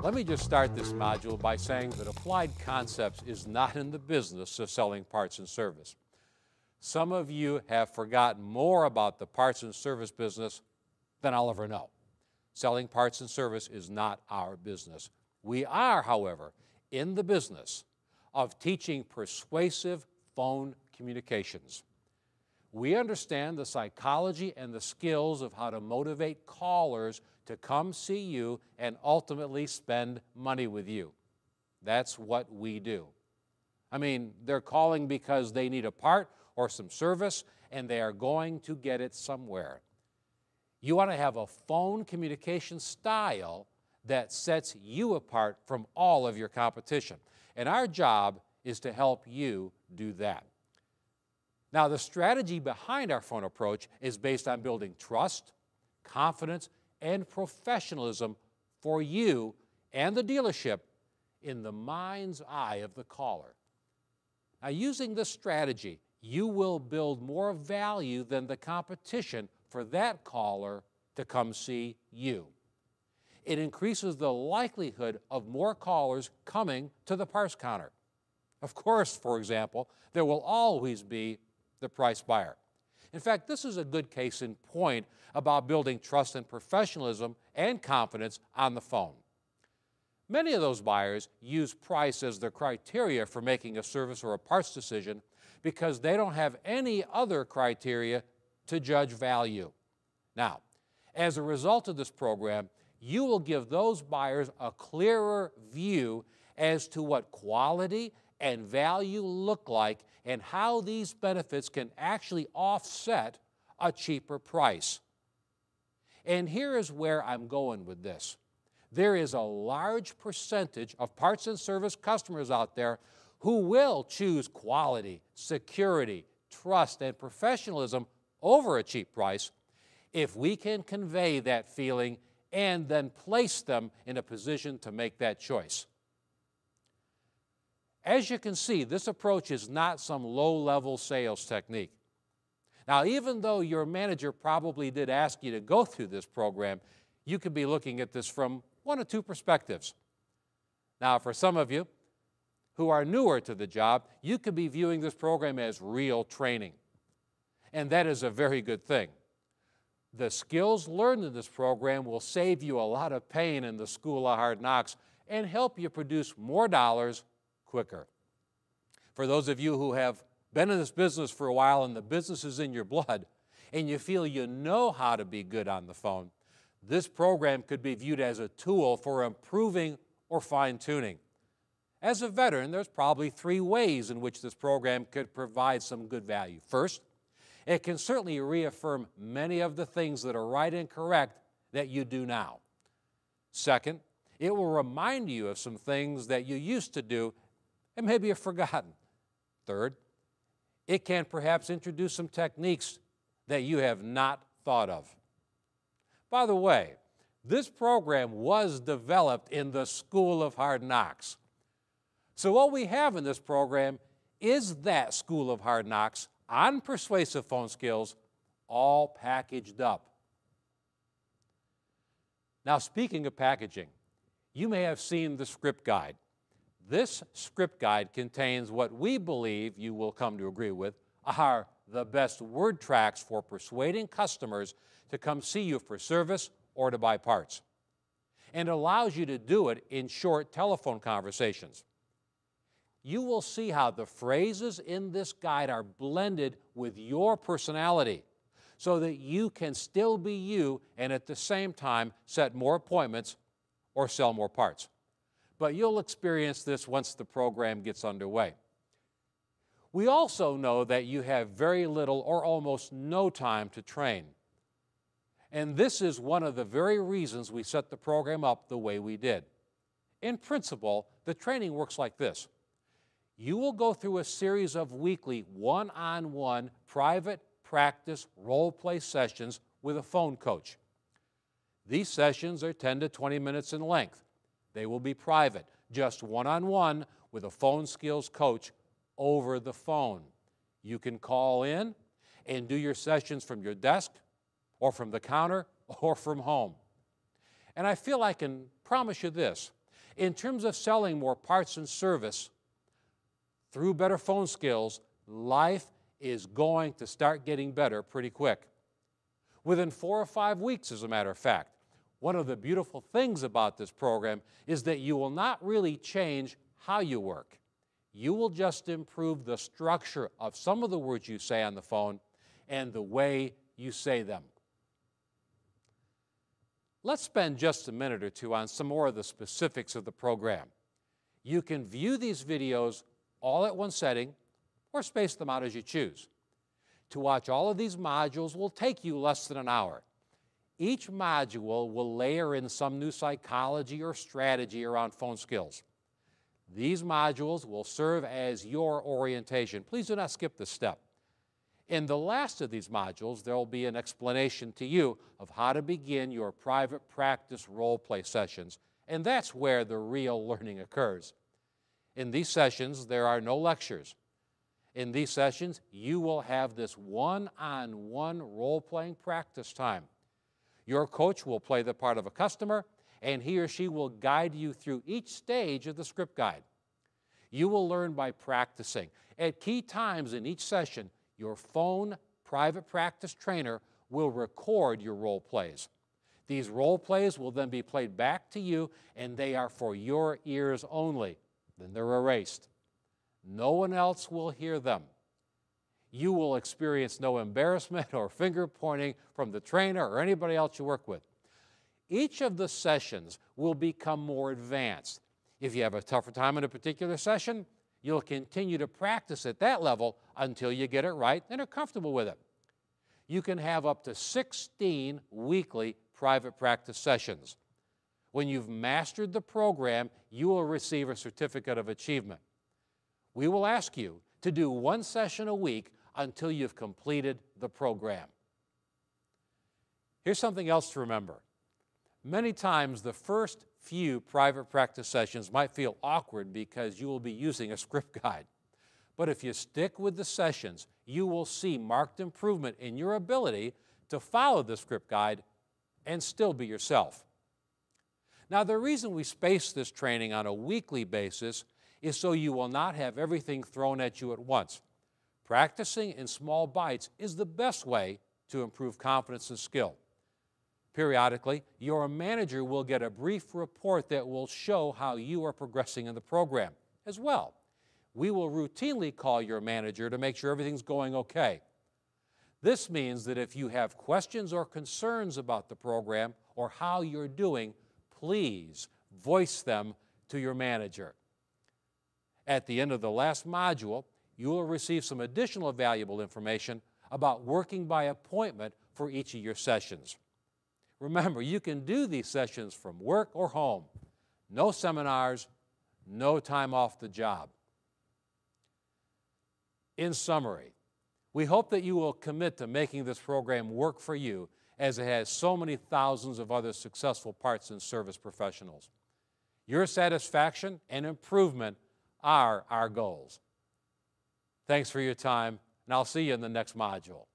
Let me just start this module by saying that Applied Concepts is not in the business of selling parts and service. Some of you have forgotten more about the parts and service business than I'll ever know. Selling parts and service is not our business. We are, however, in the business of teaching persuasive phone communications. We understand the psychology and the skills of how to motivate callers to come see you and ultimately spend money with you. That's what we do. I mean, they're calling because they need a part or some service, and they are going to get it somewhere. You want to have a phone communication style that sets you apart from all of your competition. And our job is to help you do that. Now, the strategy behind our phone approach is based on building trust, confidence, and professionalism for you and the dealership in the mind's eye of the caller. Now, using this strategy, you will build more value than the competition for that caller to come see you. It increases the likelihood of more callers coming to the parts counter. Of course, for example, there will always be the price buyer. In fact, this is a good case in point about building trust and professionalism and confidence on the phone. Many of those buyers use price as their criteria for making a service or a parts decision because they don't have any other criteria to judge value. Now, as a result of this program, you will give those buyers a clearer view as to what quality and value look like and how these benefits can actually offset a cheaper price. And here is where I'm going with this. There is a large percentage of parts and service customers out there who will choose quality, security, trust, and professionalism over a cheap price if we can convey that feeling and then place them in a position to make that choice. As you can see, this approach is not some low-level sales technique. Now, even though your manager probably did ask you to go through this program, you could be looking at this from one or two perspectives. Now, for some of you who are newer to the job, you could be viewing this program as real training. And that is a very good thing. The skills learned in this program will save you a lot of pain in the School of Hard Knocks and help you produce more dollars quicker. For those of you who have been in this business for a while and the business is in your blood and you feel you know how to be good on the phone, this program could be viewed as a tool for improving or fine-tuning. As a veteran, there's probably three ways in which this program could provide some good value. First, it can certainly reaffirm many of the things that are right and correct that you do now. Second, it will remind you of some things that you used to do and maybe have forgotten. Third, it can perhaps introduce some techniques that you have not thought of. By the way, this program was developed in the School of Hard Knocks. So what we have in this program is that School of Hard Knocks on persuasive phone skills, all packaged up. Now, speaking of packaging, you may have seen the script guide. This script guide contains what we believe you will come to agree with are the best word tracks for persuading customers to come see you for service or to buy parts, and allows you to do it in short telephone conversations. You will see how the phrases in this guide are blended with your personality so that you can still be you and at the same time set more appointments or sell more parts. But you'll experience this once the program gets underway. We also know that you have very little or almost no time to train. And this is one of the very reasons we set the program up the way we did. In principle, the training works like this. You will go through a series of weekly one-on-one private practice role-play sessions with a phone coach. These sessions are 10 to 20 minutes in length. They will be private, just one-on-one with a phone skills coach over the phone. You can call in and do your sessions from your desk or from the counter, or from home. And I feel I can promise you this. In terms of selling more parts and service through better phone skills, life is going to start getting better pretty quick. Within 4 or 5 weeks, as a matter of fact. One of the beautiful things about this program is that you will not really change how you work. You will just improve the structure of some of the words you say on the phone and the way you say them. Let's spend just a minute or two on some more of the specifics of the program. You can view these videos all at one setting or space them out as you choose. To watch all of these modules will take you less than an hour. Each module will layer in some new psychology or strategy around phone skills. These modules will serve as your orientation. Please do not skip this step. In the last of these modules, there will be an explanation to you of how to begin your private practice role play sessions, and that's where the real learning occurs. In these sessions, there are no lectures. In these sessions, you will have this one-on-one role-playing practice time. Your coach will play the part of a customer, and he or she will guide you through each stage of the script guide. You will learn by practicing. At key times in each session, your phone private practice trainer will record your role plays. These role plays will then be played back to you, and they are for your ears only. Then they're erased. No one else will hear them. You will experience no embarrassment or finger pointing from the trainer or anybody else you work with. Each of the sessions will become more advanced. If you have a tougher time in a particular session, you'll continue to practice at that level until you get it right and are comfortable with it. You can have up to 16 weekly private practice sessions. When you've mastered the program, you will receive a certificate of achievement. We will ask you to do 1 session a week until you've completed the program. Here's something else to remember. Many times the first few private practice sessions might feel awkward because you will be using a script guide. But if you stick with the sessions, you will see marked improvement in your ability to follow the script guide and still be yourself. Now, the reason we space this training on a weekly basis is so you will not have everything thrown at you at once. Practicing in small bites is the best way to improve confidence and skill. Periodically, your manager will get a brief report that will show how you are progressing in the program. As well, we will routinely call your manager to make sure everything's going okay. This means that if you have questions or concerns about the program or how you're doing, please voice them to your manager. At the end of the last module, you will receive some additional valuable information about working by appointment for each of your sessions. Remember, you can do these sessions from work or home. No seminars, no time off the job. In summary, we hope that you will commit to making this program work for you as it has so many thousands of other successful parts and service professionals. Your satisfaction and improvement are our goals. Thanks for your time, and I'll see you in the next module.